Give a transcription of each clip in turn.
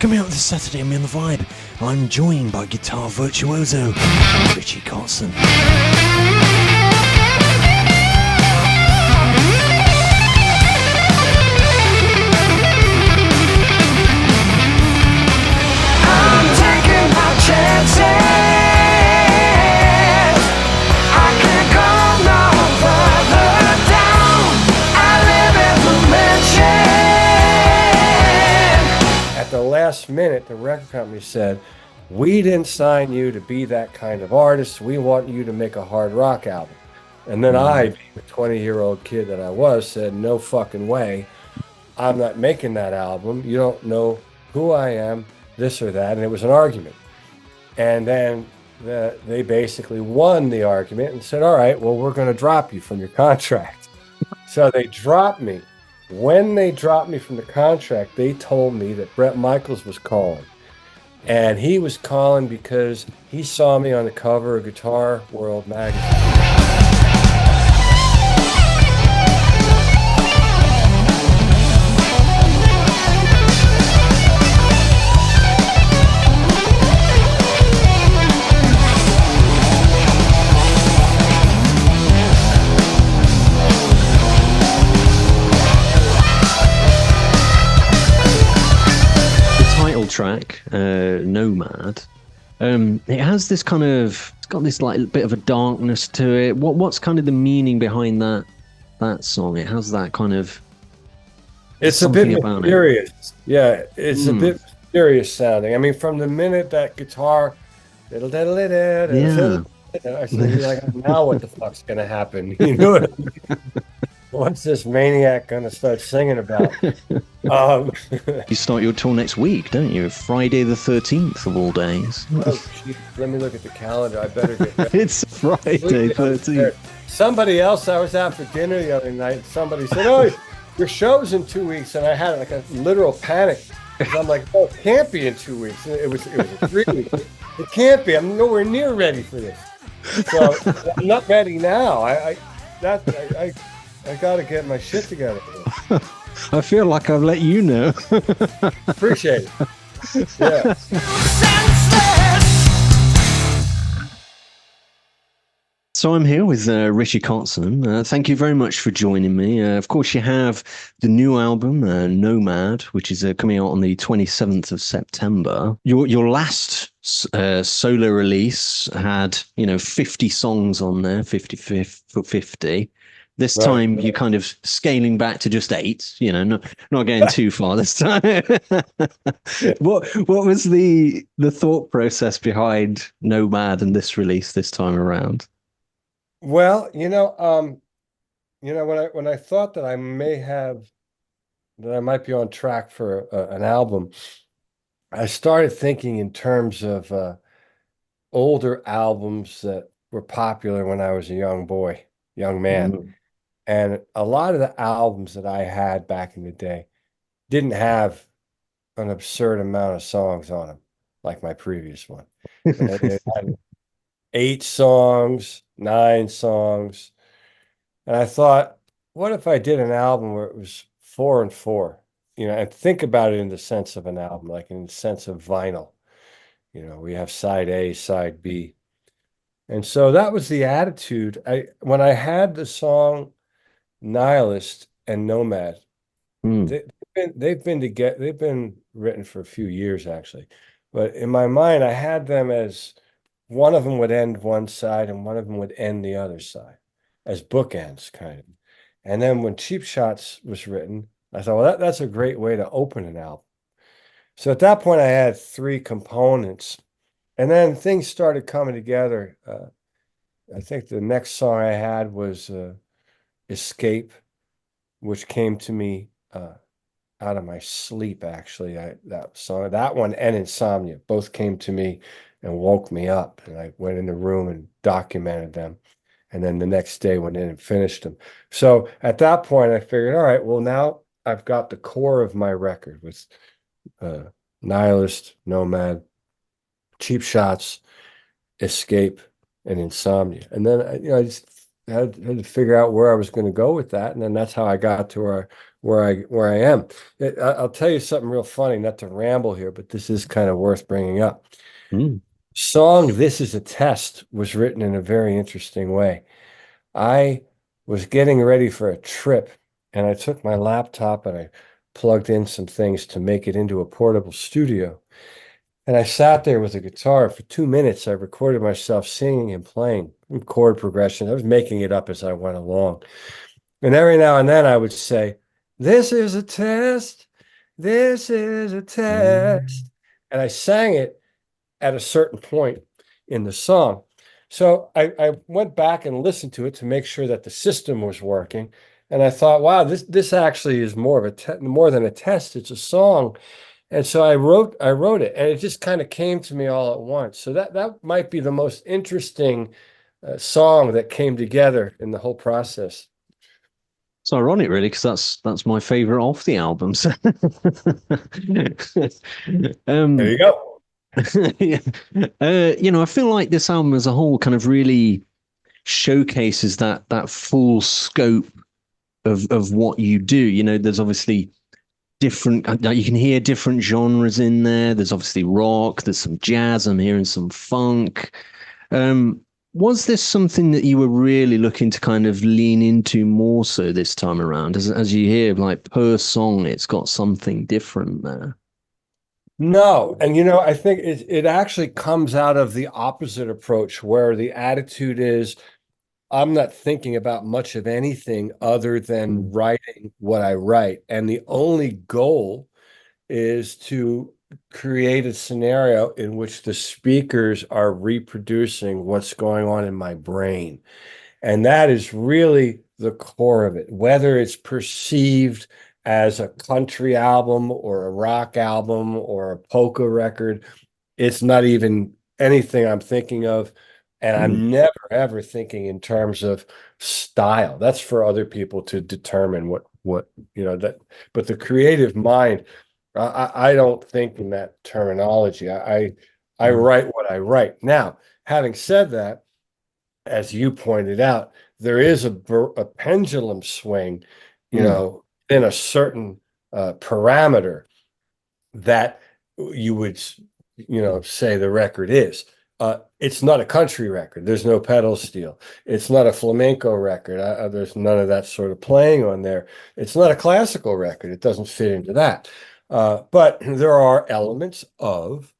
Coming out this Saturday, I'm in the vibe. I'm joined by guitar virtuoso Richie Kotzen. I'm taking my chances. I can't go no further down. I live in the mansion. At the last minute, the record company said, "We didn't sign you to be that kind of artist. We want you to make a hard rock album." And then I, being the 20-year-old kid that I was, said, "No fucking way. I'm not making that album. You don't know who I am, this or that." And it was an argument. And then they basically won the argument and said, "All right, well, we're going to drop you from your contract." So they dropped me. When they dropped me from the contract, they told me that Bret Michaels was calling. And he was calling because he saw me on the cover of Guitar World magazine. Track Nomad, it has this kind of, it's got this like bit of a darkness to it. What's kind of the meaning behind that song? It has that kind of, it's a bit mysterious. Yeah, it's a bit mysterious sounding. I mean, from the minute that guitar, I said, like, now what the fuck's gonna happen? You know what I mean? What's this maniac gonna start singing about? You start your tour next week, don't you? Friday the 13th of all days. Oh, geez. Let me look at the calendar. I better get ready. It's Friday 13th. Somebody else, I was out for dinner the other night. Somebody said, "Oh, your show's in 2 weeks," and I had like a literal panic. I'm like, "Oh, it can't be in 2 weeks." It was 3 weeks. It can't be. I'm nowhere near ready for this. So I'm not ready now. I got to get my shit together. I feel like I've let you know. Appreciate it. Yeah. So I'm here with Richie Kotzen. Thank you very much for joining me. Of course, you have the new album, Nomad, which is coming out on the 27th of September. Your last solo release had 50 songs on there, 50. This time you're kind of scaling back to just 8, not going too far this time. What was the thought process behind Nomad and this release this time around? Well, when I thought that I might be on track for an album, I started thinking in terms of older albums that were popular when I was a young man. Mm-hmm. And a lot of the albums that I had back in the day didn't have an absurd amount of songs on them, like my previous one. It had 8 songs, 9 songs. And I thought, what if I did an album where it was 4 and 4? And think about it in the sense of an album, like in the sense of vinyl. We have side A, side B. And so that was the attitude. When I had the song Nihilist and Nomad, they've been written for a few years actually, but in my mind I had them as one of them would end one side and one of them would end the other side, as bookends kind of. And then when Cheap Shots was written, I thought, well, that's a great way to open an album. So at that point I had 3 components, and then things started coming together. I think the next song I had was Escape, which came to me out of my sleep, actually. That one and Insomnia both came to me and woke me up, and I went in the room and documented them, and then the next day went in and finished them. So at that point I figured, all right, well, now I've got the core of my record with Nihilist, Nomad, Cheap Shots, Escape, and Insomnia. And then I just had to figure out where I was going to go with that, and then that's how I got to where I am. I'll tell you something real funny, not to ramble here, but this is kind of worth bringing up. Mm. Song "This Is a Test" was written in a very interesting way. I was getting ready for a trip, and I took my laptop and I plugged in some things to make it into a portable studio. And I sat there with a guitar. For 2 minutes, I recorded myself singing and playing chord progression. I was making it up as I went along. And every now and then I would say, "This is a test. This is a Mm. test." And I sang it at a certain point in the song. So I went back and listened to it to make sure that the system was working. And I thought, wow, this actually is more than a test. It's a song. And so I wrote it, and it just kind of came to me all at once. So that might be the most interesting song that came together in the whole process. It's ironic, really, because that's my favorite of the albums. There um, you go. yeah. I feel like this album as a whole kind of really showcases that full scope of what you do. There's obviously different. You can hear different genres in there. There's obviously rock. There's some jazz. I'm hearing some funk. Um, was this something that you were really looking to kind of lean into more so this time around? As you hear, like per song, it's got something different there. No, and I think it actually comes out of the opposite approach where the attitude is I'm not thinking about much of anything other than Mm, writing what I write. And the only goal is to create a scenario in which the speakers are reproducing what's going on in my brain. And that is really the core of it, whether it's perceived as a country album or a rock album or a polka record. It's not even anything I'm thinking of. And mm, I'm never, ever thinking in terms of style. That's for other people to determine that. But the creative mind, I don't think in that terminology. I mm, write what I write. Now, having said that, as you pointed out, there is a pendulum swing, mm, in a certain parameter that you would, say the record is. It's not a country record. There's no pedal steel. It's not a flamenco record. There's none of that sort of playing on there. It's not a classical record. It doesn't fit into that. But there are elements of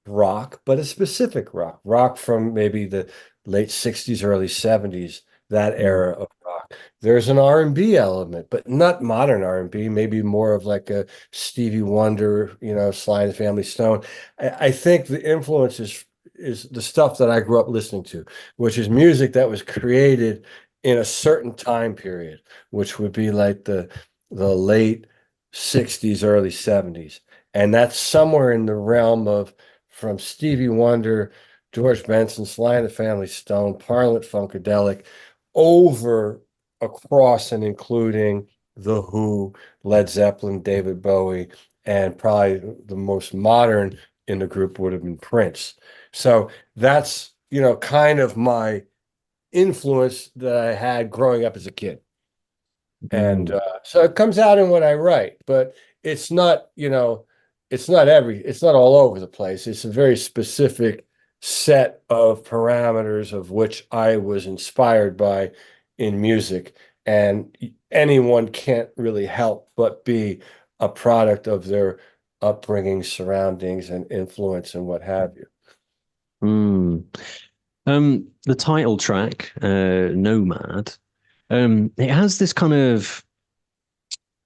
rock, but a specific rock from maybe the late 60s, early 70s, that mm, era of rock. There's an R&B element, but not modern R&B, maybe more of like a Stevie Wonder, Sly and the Family Stone. I think the influence is the stuff that I grew up listening to, which is music that was created in a certain time period, which would be like the late 60s, early 70s. And that's somewhere in the realm of from Stevie Wonder, George Benson, Sly and the Family Stone, Parliament Funkadelic, over across and including The Who, Led Zeppelin, David Bowie, and probably the most modern in the group would have been Prince. So that's, kind of my influence that I had growing up as a kid. And mm, so it comes out in what I write, but it's not, it's not all over the place. It's a very specific set of parameters of which I was inspired by in music. And anyone can't really help but be a product of their upbringing, surroundings, and influence and what have you. mm. The title track, Nomad, it has this kind of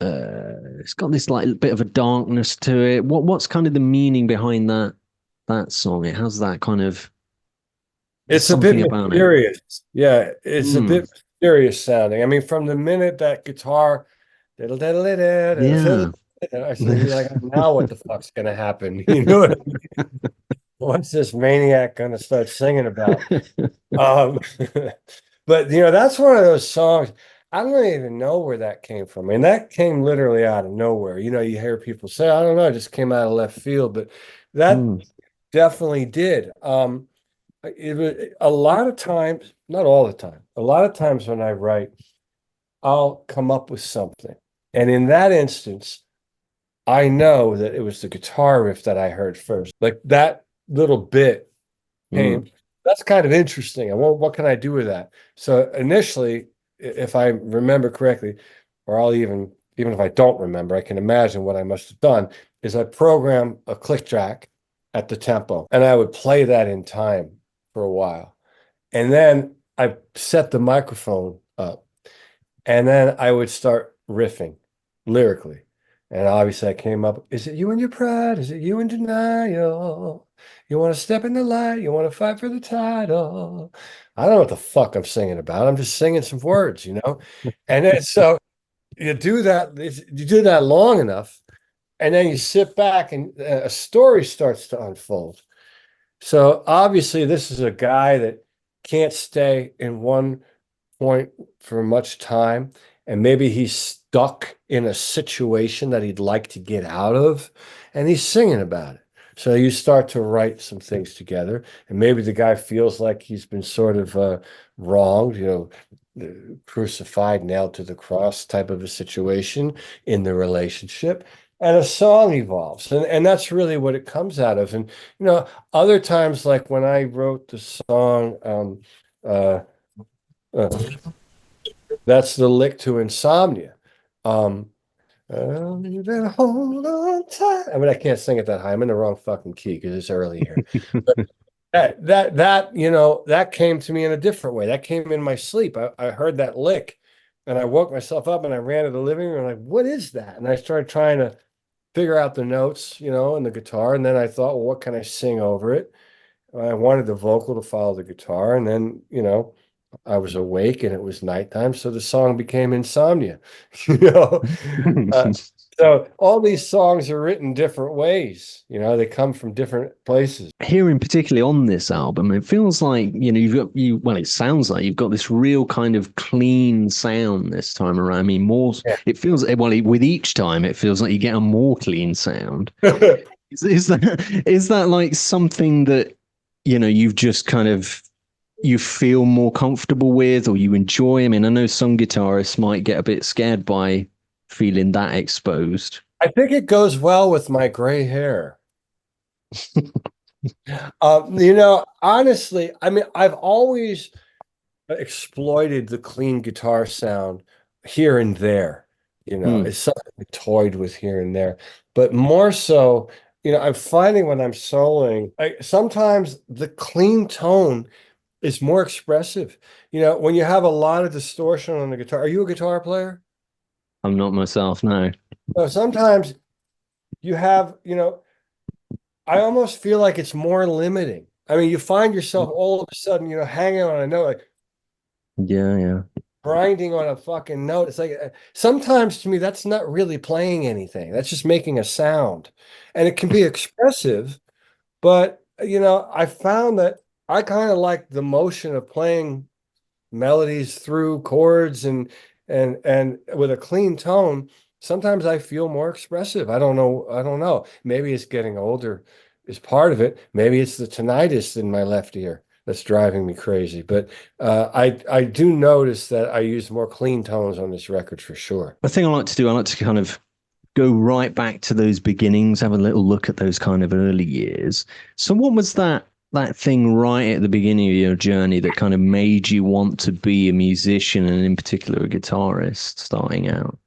it's got this like bit of a darkness to it. What's kind of the meaning behind that song? It has that kind of there's It's a bit something about it. mysterious. Yeah, it's a Mm, bit mysterious sounding. I mean, from the minute that guitar, diddle, diddle, diddle, diddle, diddle, yeah. I said, you're like, now what the fuck's gonna happen? You know what I mean? What's this maniac gonna start singing about? Um, but that's one of those songs. I don't even know where that came from. And that came literally out of nowhere. You hear people say, I don't know, it just came out of left field, but that Mm, definitely did. A lot of times, not all the time, a lot of times when I write, I'll come up with something. And in that instance, I know that it was the guitar riff that I heard first. Like that little bit Mm. came. That's kind of interesting. And what can I do with that? So initially, if I remember correctly, or I'll even if I don't remember, I can imagine what I must have done is I program a click track at the tempo, and I would play that in time for a while. And then I set the microphone up, and then I would start riffing lyrically. And obviously I came up, is it you and your pride? Is it you in denial? You want to step in the light? You want to fight for the title? I don't know what the fuck I'm singing about. I'm just singing some words, you know? And then so you do that long enough, and then you sit back and a story starts to unfold. So obviously this is a guy that can't stay in one point for much time, and maybe he's stuck in a situation that he'd like to get out of, and he's singing about it. So you start to write some things together, and maybe the guy feels like he's been sort of wronged, crucified, nailed to the cross type of a situation in the relationship. And a song evolves, and that's really what it comes out of. And other times, like when I wrote the song, uh, uh, that's the lick to Insomnia. You better hold on tight. I mean, I can't sing it that high. I'm in the wrong fucking key because it's early here. But that came to me in a different way. That came in my sleep. I heard that lick, and I woke myself up and I ran to the living room. And I'm like, what is that? And I started trying to figure out the notes, and the guitar. And then I thought, well, what can I sing over it? I wanted the vocal to follow the guitar, and then I was awake and it was nighttime, so the song became Insomnia. you know. Uh, so all these songs are written different ways. They come from different places. Hearing particularly on this album, it feels like it sounds like you've got this real kind of clean sound this time around. I mean, more. Yeah. It feels with each time it feels like you get a more clean sound. Is that like something that you've just kind of you feel more comfortable with, or you enjoy? I mean, I know some guitarists might get a bit scared by feeling that exposed. I think it goes well with my gray hair. Honestly, I mean, I've always exploited the clean guitar sound here and there. It's something I toyed with here and there, but more so, I'm finding when I'm soloing, sometimes the clean tone is more expressive. When you have a lot of distortion on the guitar. Are you a guitar player? I'm not myself, no. So sometimes you have, I almost feel like it's more limiting. I mean, you find yourself all of a sudden, hanging on a note, like Yeah. grinding on a fucking note. It's like sometimes to me, that's not really playing anything. That's just making a sound. And it can be expressive, but I found that I kind of like the motion of playing melodies through chords and with a clean tone. Sometimes I feel more expressive. I don't know. Maybe it's getting older is part of it. Maybe it's the tinnitus in my left ear that's driving me crazy. But I do notice that I use more clean tones on this record for sure. The thing I like to do, I like to kind of go right back to those beginnings, have a little look at those kind of early years. So what was that thing right at the beginning of your journey that kind of made you want to be a musician, and in particular a guitarist starting out?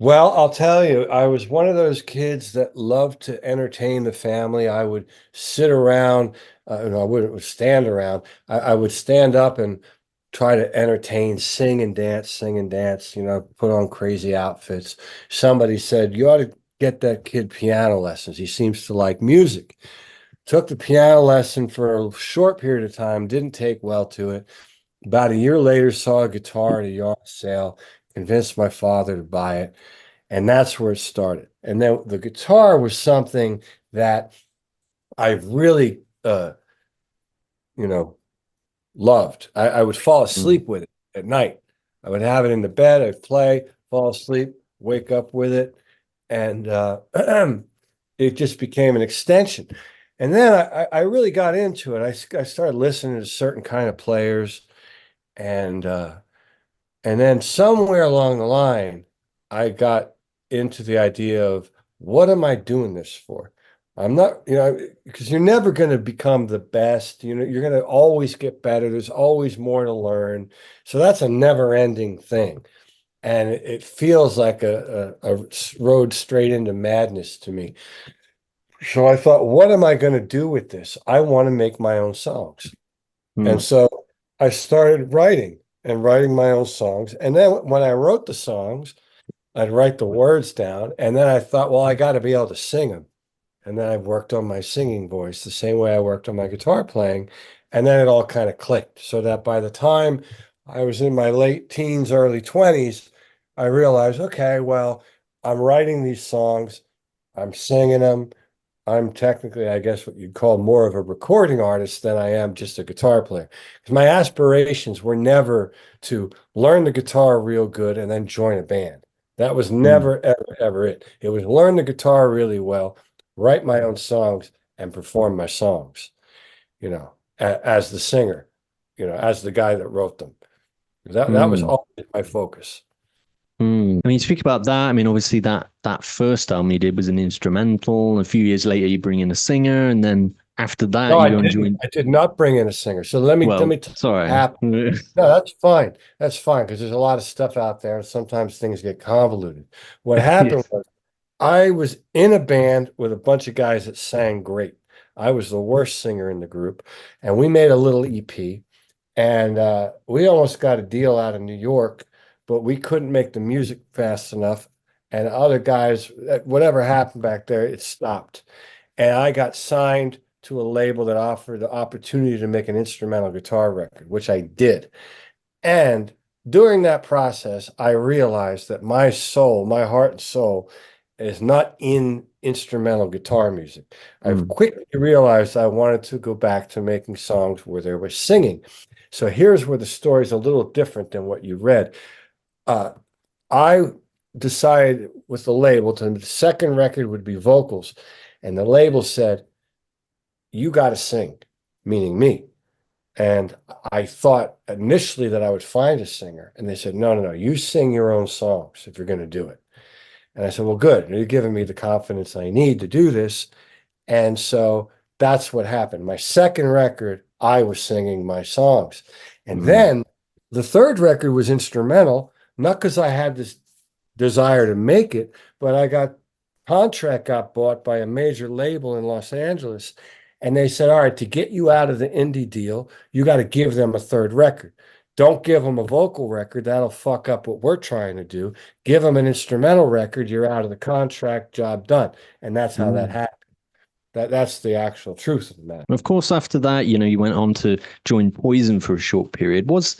Well, I'll tell you, I was one of those kids that loved to entertain the family. I would sit around, no, I wouldn't stand around. I would stand up and try to entertain, sing and dance, put on crazy outfits. Somebody said, you ought to get that kid piano lessons. He seems to like music. Took the piano lesson for a short period of time, didn't take well to it. About a year later, saw a guitar at a yard sale, convinced my father to buy it. And that's where it started. And then the guitar was something that I really, loved. I would fall asleep with it at night. I would have it in the bed, I'd play, fall asleep, wake up with it. And it just became an extension. And then I really got into it. I started listening to certain kind of players, and and then somewhere along the line, I got into the idea of what am I doing this for? I'm not, because you're never going to become the best. You're going to always get better. There's always more to learn. So that's a never-ending thing. And it feels like a road straight into madness to me. So I thought, what am I going to do with this? I want to make my own songs. And Mm, so I started writing my own songs. And then when I wrote the songs, I'd write the words down. And then I thought, well, I got to be able to sing them. And then I worked on my singing voice the same way I worked on my guitar playing. And then it all kind of clicked so that by the time I was in my late teens, early 20s, I realized, okay, well, I'm writing these songs, I'm singing them. I'm technically, I guess, what you'd call more of a recording artist than I am just a guitar player. Because my aspirations were never to learn the guitar real good and then join a band. That was mm, never, ever, ever it. It was learn the guitar really well, write my own songs, and perform my songs, as the singer, as the guy that wrote them. That was mm, always my focus. mm. I mean, speak about that. I mean, obviously that first album you did was an instrumental. A few years later, you bring in a singer, and then after that, No, you I go and didn't. join. I did not bring in a singer. So let me Well, tell you what sorry. happened. No, that's fine. That's fine because there's a lot of stuff out there and sometimes things get convoluted. What happened Yes. was I was in a band with a bunch of guys that sang great. I was the worst singer in the group, and we made a little EP, and we almost got a deal out of New York, but we couldn't make the music fast enough. And other guys, whatever happened back there, it stopped. And I got signed to a label that offered the opportunity to make an instrumental guitar record, which I did. And during that process, I realized that my soul, my heart and soul, is not in instrumental guitar music. I've Mm, quickly realized I wanted to go back to making songs where there was singing. So here's where the story's a little different than what you read. Uh, I decided with the label to the second record would be vocals, and the label said, "You got to sing," meaning me. And I thought initially that I would find a singer, and they said, "No, no, no, you sing your own songs if you're going to do it." And I said, "Well, good. You're giving me the confidence I need to do this." And so that's what happened. My second record, I was singing my songs. And mm, then the third record was instrumental, not because I had this desire to make it, but I got bought by a major label in Los Angeles. And they said, all right, to get you out of the indie deal, you got to give them a third record. Don't give them a vocal record. That'll fuck up what we're trying to do. Give them an instrumental record. You're out of the contract, job done. And that's how that mm. happened. That's the actual truth of the matter. Of course, after that, you went on to join Poison for a short period. Was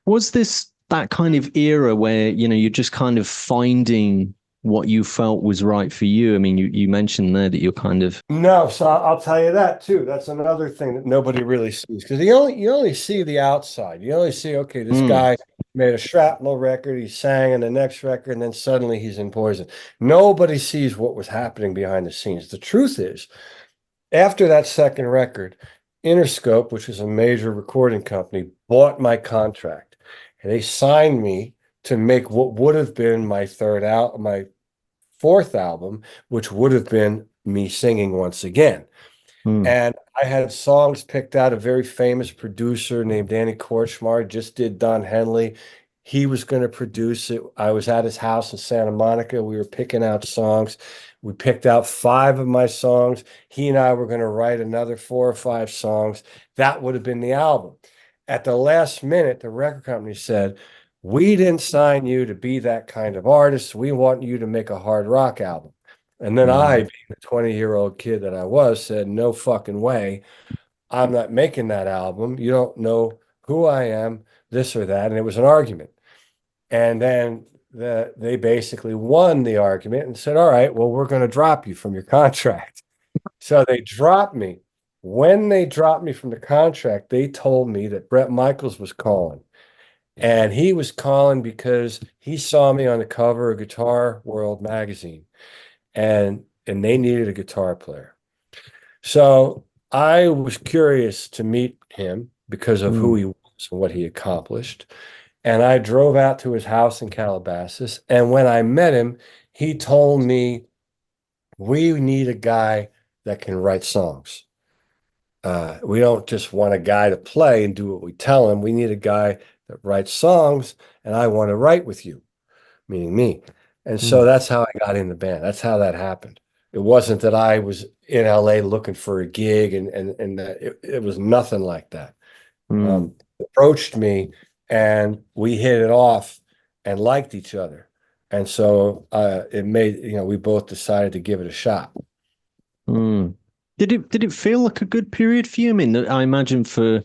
this that kind of era where, you're just kind of finding what you felt was right for you? I mean, you mentioned there that you're kind of No, so I'll tell you that too. That's another thing that nobody really sees because you only see the outside. You only see, okay, this mm, guy made a shrapnel record, he sang in the next record, and then suddenly he's in Poison. Nobody sees what was happening behind the scenes. The truth is, after that second record, Interscope, which is a major recording company, bought my contract. And they signed me to make what would have been my fourth album, which would have been me singing once again. mm, And I had songs picked out. A very famous producer named Danny Korchmar just did Don Henley. He was going to produce it. I was at his house in Santa Monica. We were picking out songs. We picked out five of my songs. He and I were going to write another four or five songs. That would have been the album. At the last minute, the record company said, "We didn't sign you to be that kind of artist. We want you to make a hard rock album." And then I, mm, being the 20-year-old kid that I was, said, "No fucking way. I'm not making that album. You don't know who I am, this or that." And it was an argument. And then they basically won the argument and said, "All right, well, we're going to drop you from your contract." So they dropped me. When they dropped me from the contract, they told me that Bret Michaels was calling. And he was calling because he saw me on the cover of Guitar World magazine, and they needed a guitar player. So I was curious to meet him because of who Mm, he was and what he accomplished. And I drove out to his house in Calabasas. And when I met him, he told me, we need a guy that can write songs. We don't just want a guy to play and do what we tell him. We need a guy that writes songs, and I want to write with you, meaning me. And so mm, that's how I got in the band. That's how that happened. It wasn't that I was in LA looking for a gig, and it was nothing like that. mm, Approached me, and we hit it off and liked each other. And so it made, we both decided to give it a shot. mm. Did it feel like a good period for you? I mean, I imagine for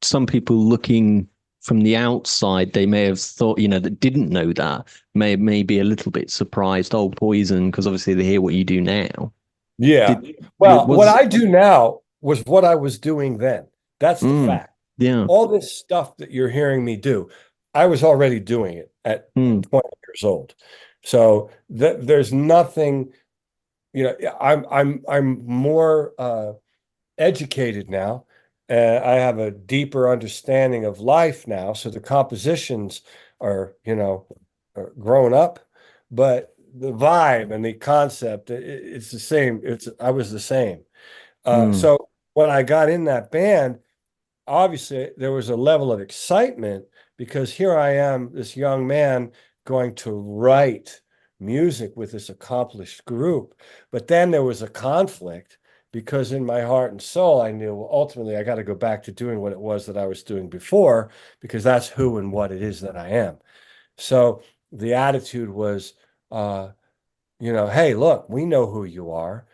some people looking from the outside, they may have thought, that didn't know that, may be a little bit surprised. Oh, Poison, because obviously they hear what you do now. Yeah. Did it Well, what was I do now was what I was doing then. That's the mm, fact. yeah. All this stuff that you're hearing me do, I was already doing it at Mm, 20 years old. So there's nothing, I'm more educated now. I have a deeper understanding of life now. So the compositions are, are grown up, but the vibe and the concept, it's the same. I was the same. mm, So when I got in that band, obviously there was a level of excitement because here I am, this young man going to write music with this accomplished group. But then there was a conflict because in my heart and soul, I knew, well, ultimately I got to go back to doing what it was that I was doing before because that's who and what it is that I am. So the attitude was, hey, look, we know who you are.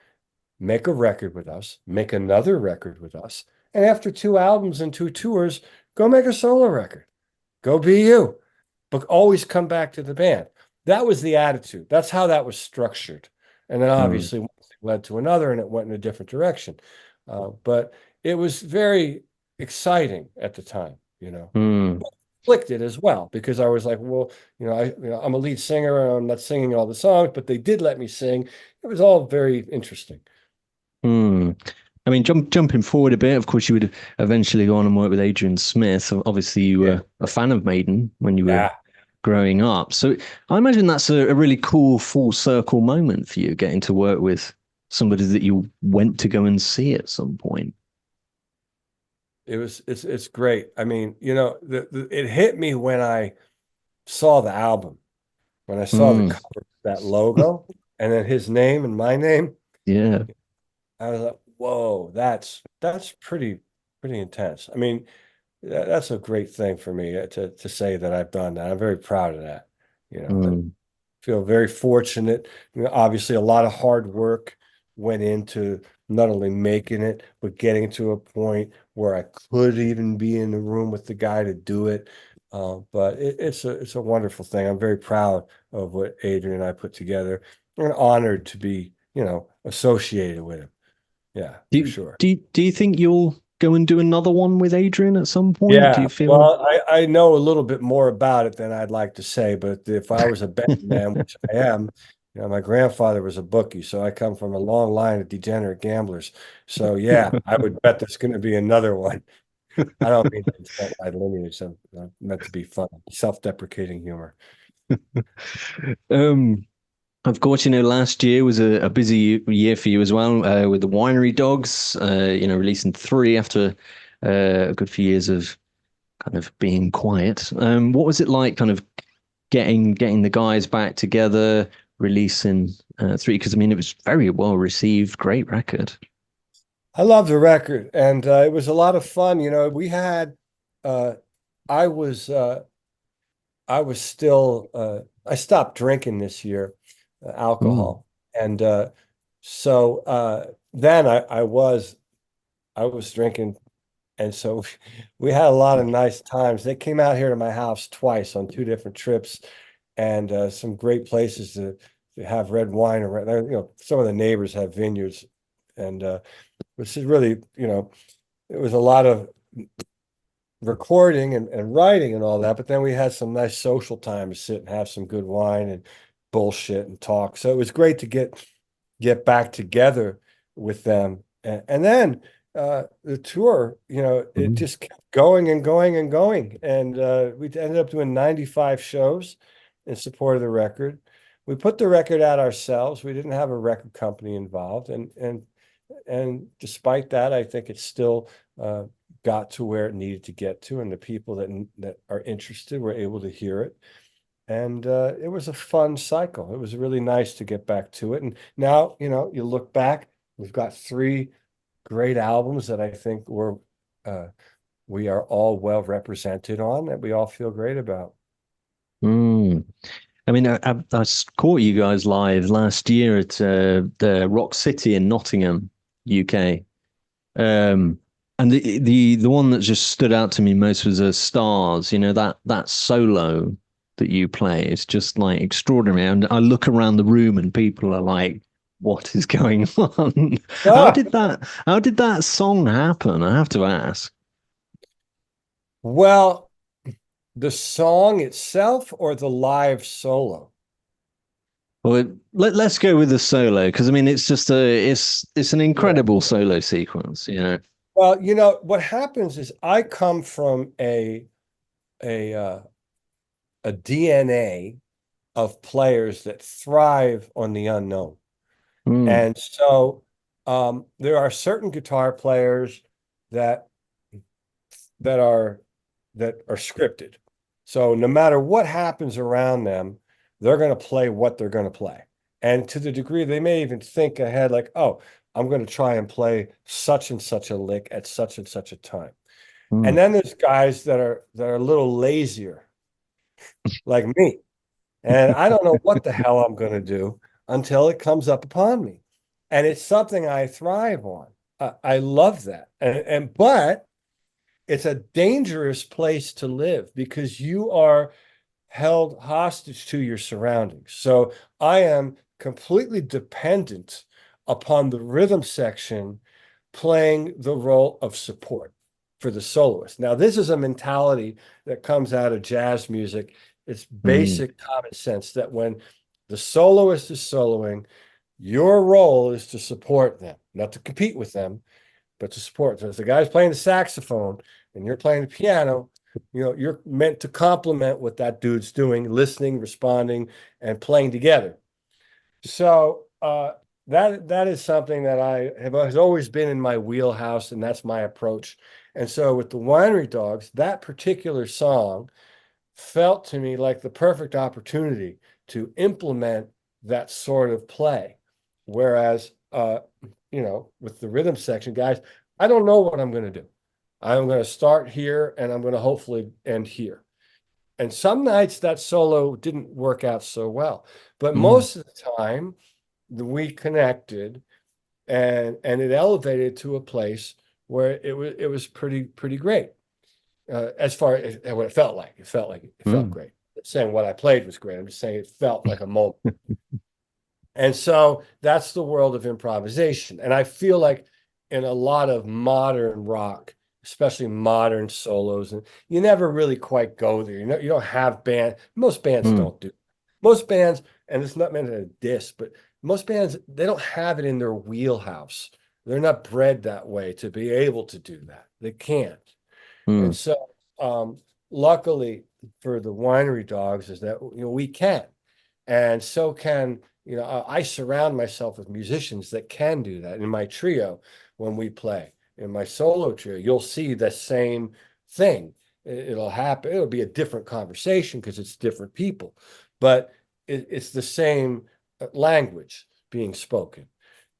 Make a record with us, make another record with us. And after 2 albums and 2 tours, go make a solo record. Go be you, but always come back to the band. That was the attitude. That's how that was structured. And then mm, obviously one thing led to another and it went in a different direction. But it was very exciting at the time, mm, conflicted as well because I was like, well, I'm a lead singer and I'm not singing all the songs, but they did let me sing. It was all very interesting. mm. I mean, jumping forward a bit, of course, you would eventually go on and work with Adrian Smith. So obviously, you Yeah. were a fan of Maiden when you were Yeah. growing up. So I imagine that's a really cool full circle moment for you, getting to work with somebody that you went to go and see at some point. It's great. I mean, it hit me when I saw the album, when I saw the Mm, cover, that logo, and then his name and my name. yeah. I was like, whoa, that's pretty intense. I mean, that's a great thing for me to say that I've done that. I'm very proud of that. I Mm, feel very fortunate. Obviously, a lot of hard work went into not only making it, but getting to a point where I could even be in the room with the guy to do it. But it's a wonderful thing. I'm very proud of what Adrian and I put together. I'm honored to be, associated with him. Yeah, do for you, sure. do you think you'll go and do another one with Adrian at some point? Do Yeah, you feel? well, I know a little bit more about it than I'd like to say, but if I was a betting man, which I am, my grandfather was a bookie, so I come from a long line of degenerate gamblers. So yeah, I would bet there's going to be another one. I don't mean to insult my lineage. I'm meant to be fun, self-deprecating humor. Um, of course, last year was a busy year for you as well, with the Winery Dogs, releasing three after a good few years of kind of being quiet. What was it like, kind of getting the guys back together, releasing three? Because I mean, it was very well received, great record. I love the record, and it was a lot of fun. We had, uh, I was, uh, I was still, I stopped drinking this year, Mm, alcohol, and so then I was drinking, and so we had a lot of nice times. They came out here to my house twice on 2 different trips, and some great places to have red wine or some of the neighbors have vineyards, and which is really, it was a lot of recording and writing and all that, but then we had some nice social time to sit and have some good wine and bullshit and talk. So it was great to get back together with them And then the tour, it Mhm. just kept going and going and going. And we ended up doing 95 shows in support of the record. We put the record out ourselves. We didn't have a record company involved. And despite that, I think it still got to where it needed to get to. And the people that are interested were able to hear it. And it was a fun cycle. It was really nice to get back to it. And now, you look back, we've got three great albums that I think uh, we are all well represented on, that we all feel great about. Mm. I mean, I caught you guys live last year at the Rock City in Nottingham, UK. Um, and the one that just stood out to me most was Stars. You know, that solo that you play is just like extraordinary. And I look around the room and people are like, "What is going on? Ah, How did that song happen?" I have to ask. well, the song itself or the live solo? Well, let's go with the solo because I mean it's just it's an Yeah. incredible solo sequence, you know. Well, what happens is I come from a uh, a DNA of players that thrive on the unknown. Mm, And so there are certain guitar players that that are that are scripted. So no matter what happens around them, they're going to play what they're going to play. And to the degree they may even think ahead, like, oh, I'm going to try and play such and such a lick at such and such a time. And mm, then there's guys that are a little lazier, like me. And I don't know what the hell I'm going to do until it comes up upon me. And it's something I thrive on. I love that. But it's a dangerous place to live because you are held hostage to your surroundings. So I am completely dependent upon the rhythm section playing the role of support for the soloist. Now, this is a mentality that comes out of jazz music. It's mm, basic common sense that when the soloist is soloing, your role is to support them, not to compete with them, but to support. So if the guy's playing the saxophone and you're playing the piano, you're meant to complement what that dude's doing, listening, responding, and playing together. So that is something that has always been in my wheelhouse, and that's my approach. And so with the Winery Dogs, that particular song felt to me like the perfect opportunity to implement that sort of play. Whereas, with the rhythm section, guys, I don't know what I'm going to do. I'm going to start here and I'm going to hopefully end here. And some nights that solo didn't work out so well, but mm, most of the time we connected and it elevated to a place where it was pretty great as far as what it felt like. It felt mm, great. I'm not saying what I played was great. I'm just saying it felt like a moment. And so that's the world of improvisation. And I feel like in a lot of modern rock, especially modern solos, and you never really quite go there. You don't have most bands mm, don't do. Most bands, and it's not meant to diss, but most bands, they don't have it in their wheelhouse. They're not bred that way to be able to do that. They can't. And mm, so, luckily for the Winery Dogs, is that we can, and so can I surround myself with musicians that can do that. In my trio, when we play, in my solo trio, you'll see the same thing. It'll happen. It'll be a different conversation because it's different people, but it's the same language being spoken.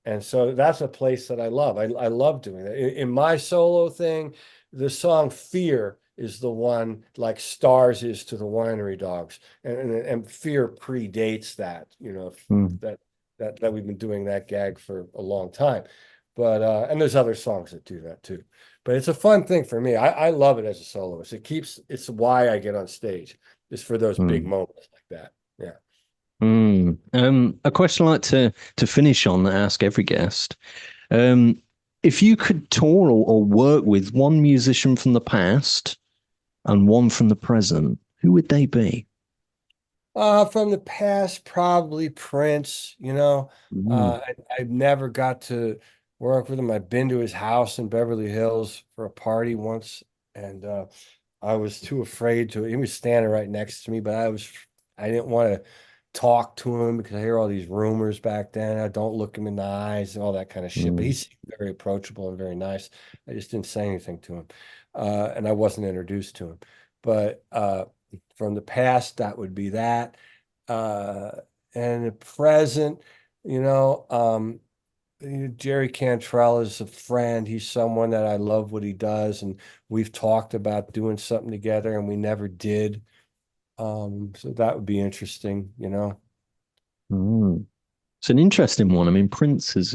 And so that's a place that I love. I love doing that. In my solo thing, the song Fear is the one like Stars is to the Winery Dogs. And Fear predates that, mm, that we've been doing that gag for a long time. But and there's other songs that do that too. But it's a fun thing for me. I love it as a soloist. It's why I get on stage, is for those big mm, moments like that. Yeah. mm. A question I like to finish on that I ask every guest. Um, if you could tour or work with one musician from the past and one from the present, who would they be? From the past, probably Prince. Mm, I never got to. work with him. I've been to his house in Beverly Hills for a party once, and I was too afraid to. He was standing right next to me, but I didn't want to talk to him because I hear all these rumors back then. I don't look him in the eyes and all that kind of shit. But he Mm. seemed very approachable and very nice. I just didn't say anything to him, and I wasn't introduced to him. But from the past, that would be that. Uh, and the present, you know, Jerry Cantrell is a friend. He's someone that I love what he does, and we've talked about doing something together, and we never did. So that would be interesting, you know. Mm. It's an interesting one. I mean, Prince is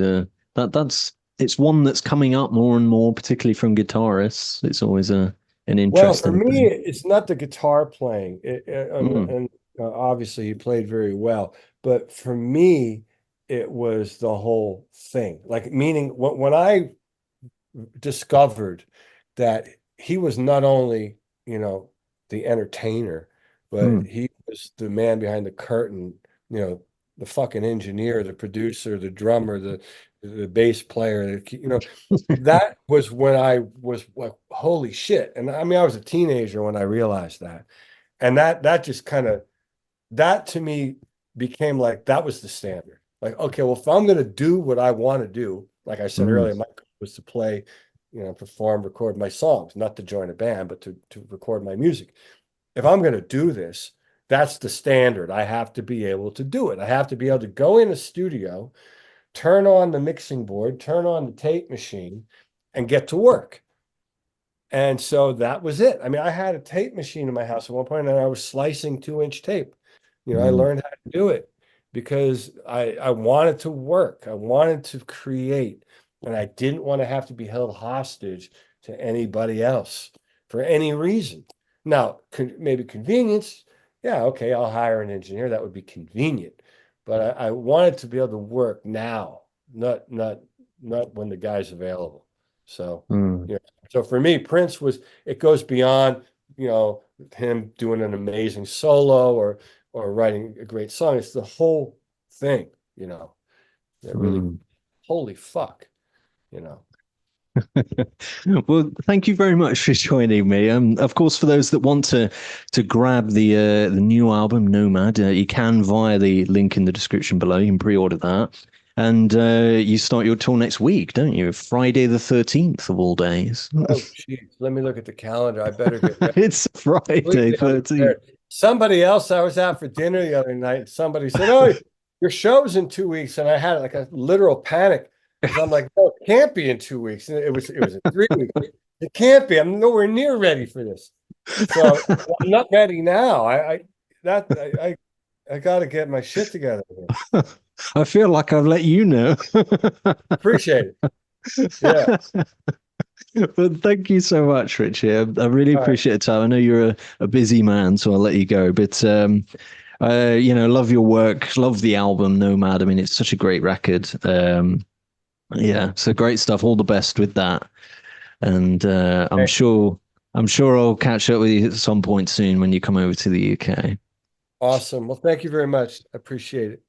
that's it's one that's coming up more and more, particularly from guitarists. It's always a an Well, for interesting me, thing. it's not the guitar playing, Mm. and obviously he played very well. But for me, it was the whole thing. Like meaning when I discovered that he was not only, you know, the entertainer, but Mm. he was the man behind the curtain, you know, the fucking engineer, the producer, the drummer, the bass player, you know, that was when I was like, holy shit. And I mean, I was a teenager when I realized that. And that just kind of that to me became like that was the standard. Like, okay, well, if I'm going to do what I want to do, like I said Mm. earlier, my goal was to play, you know, perform, record my songs, not to join a band, but to record my music. If I'm going to do this, that's the standard. I have to be able to do it. I have to be able to go in a studio, turn on the mixing board, turn on the tape machine, and get to work. And so that was it. I mean, I had a tape machine in my house at one point, and I was slicing 2-inch tape. You know, I Mm. learned how to do it because I wanted to work. I wanted to create, and I didn't want to have to be held hostage to anybody else for any reason. Now, maybe convenience. Yeah, okay, I'll hire an engineer. That would be convenient. But I wanted to be able to work now, not when the guy's available. So, Mm. yeah. So for me, Prince was, it goes beyond, you know, him doing an amazing solo or writing a great song. It's the whole thing, you know, that really, Mm. holy fuck, you know. Well, thank you very much for joining me. Of course, for those that want to grab the new album Nomad, you can via the link in the description below. You can pre-order that, and you start your tour next week, don't you? Friday the 13th of all days. Oh, geez, let me look at the calendar. I better get ready. It's Friday Completely 13th. unprepared. Somebody else, I was out for dinner the other night, and somebody said, "Oh, your show's in 2 weeks," and I had like a literal panic because I'm like, "No, it can't be in 2 weeks." And it was in 3 weeks. It can't be. I'm nowhere near ready for this. So I'm not ready now. That I got to get my shit together here. I feel like I've let you know. Appreciate it. Yeah. But thank you so much, Richie. I really All right. appreciate the time. I know you're a busy man, so I'll let you go. But love your work, love the album Nomad. I mean, it's such a great record. Yeah, so great stuff. All the best with that. And Hey, I'm sure I'll catch up with you at some point soon when you come over to the UK. awesome. Well, thank you very much. I appreciate it.